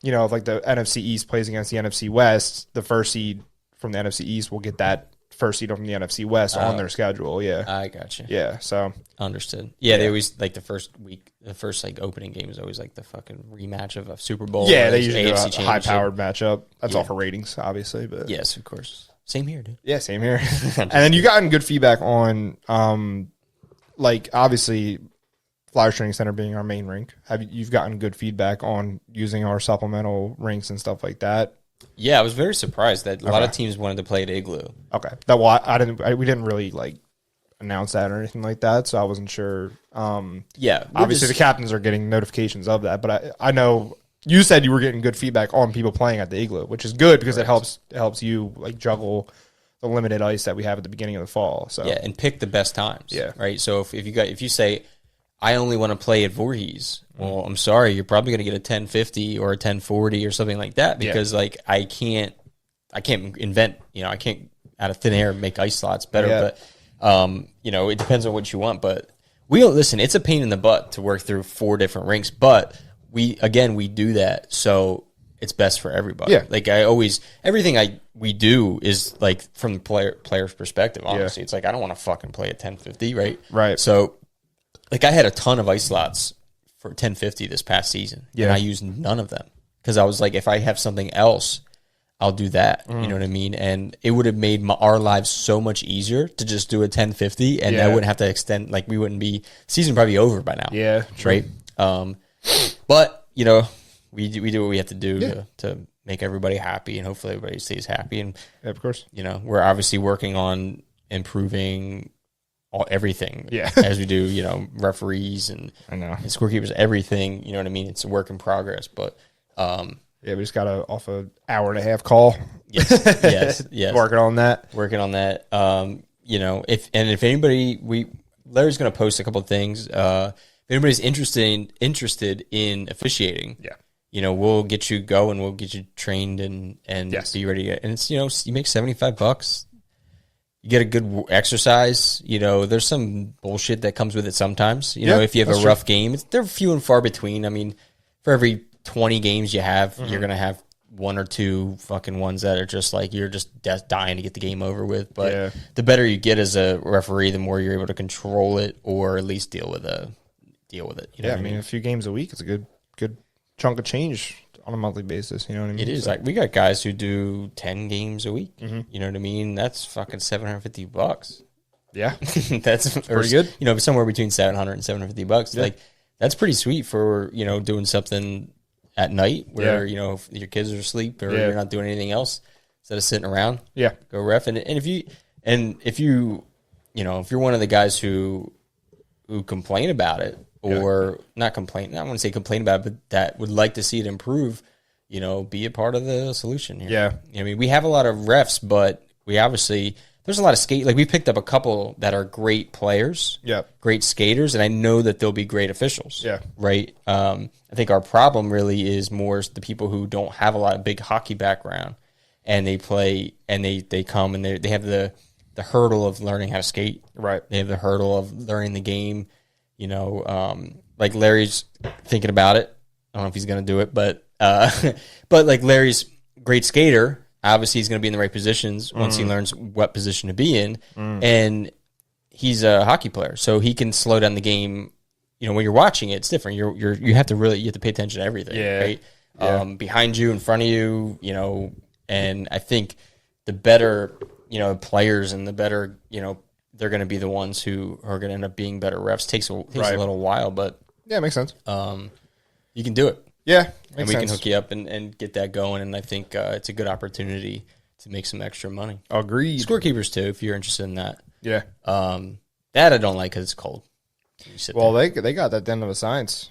if like the NFC East plays against the NFC West, the first seed from the NFC East will get that first seed from the NFC West on their schedule. Yeah. I got you. Yeah. So understood. Yeah, they always like the first week, the first like opening game is always like the fucking rematch of a Super Bowl. Yeah, they usually do AFC a high-powered matchup. That's all for ratings, obviously. But yes, of course. Same here, dude. yeah, same here. And then you gotten good feedback on, like obviously, Flyer Training Center being our main rink. You've gotten good feedback on using our supplemental rinks and stuff like that? Yeah, I was very surprised that a lot of teams wanted to play at Igloo. Okay, we didn't really like announce that or anything like that, so I wasn't sure. Yeah, obviously the captains are getting notifications of that, but I know you said you were getting good feedback on people playing at the Igloo, which is good because it helps you like juggle the limited ice that we have at the beginning of the fall. So yeah, and pick the best times. Yeah, right. So if you say I only want to play at Voorhees, well, I'm sorry, you're probably going to get a 1050 or a 1040 or something like that because like I can't invent, I can't out of thin air make ice slots better, but it depends on what you want. But listen, it's a pain in the butt to work through 4 different rinks, but we do that so it's best for everybody. Yeah. Like everything we do is like from the player's perspective. Honestly, it's like I don't want to fucking play at 1050, right? Right. So, like I had a ton of ice slots for 1050 this past season, and I used none of them because I was like, if I have something else, I'll do that. You know what I mean? And it would have made our lives so much easier to just do a 1050, and I wouldn't have to extend. Like we wouldn't be season probably over by now. Yeah, true. Right. But we do what we have to do to make everybody happy, and hopefully everybody stays happy. And of course, we're obviously working on improving everything. Yeah. As we do, referees and scorekeepers, everything. You know what I mean? It's a work in progress, but we just got off an hour and a half call. Yes. Working on that. If anybody, Larry's going to post a couple of things. If anybody's interested in officiating, we'll get you going. We'll get you trained and be ready. And it's you make $75. You get a good exercise. There's some bullshit that comes with it sometimes. If you have a rough game, they're few and far between. I mean, for every 20 games you have, you're going to have 1 or 2 fucking ones that are just like you're just dying to get the game over with. But the better you get as a referee, the more you're able to control it or at least deal with it. I mean, a few games a week is a good chunk of change on a monthly basis. You know what I mean? It is. Like we got guys who do 10 games a week. You know what I mean? That's fucking $750. Yeah, that's pretty good. Somewhere between $700 and $750. Like that's pretty sweet for doing something at night where your kids are asleep or you're not doing anything else instead of sitting around. Yeah, go ref. And if you're one of the guys who complain about it. Or not complain. I want to say complain about it, but that would like to see it improve. Be a part of the solution here. Yeah, I mean, we have a lot of refs, but we obviously there's a lot of skate. Like we picked up a couple that are great players, great skaters, and I know that they'll be great officials. Yeah, right. I think our problem really is more the people who don't have a lot of big hockey background, and they play and they come and they have the hurdle of learning how to skate. Right. They have the hurdle of learning the game. Like Larry's thinking about it. I don't know if he's going to do it, but like Larry's great skater. Obviously, he's going to be in the right positions once he learns what position to be in. And he's a hockey player, so he can slow down the game. When you're watching it, it's different. You have to pay attention to everything. Right? Behind you, in front of you. And I think the better players and the better they're going to be the ones who are going to end up being better refs. Takes a little while, but it makes sense. You can do it. Yeah, and we can hook you up and get that going. And I think it's a good opportunity to make some extra money. Agreed. Scorekeepers too, if you're interested in that. Yeah. That I don't like because it's cold. Well, they got that den of a science.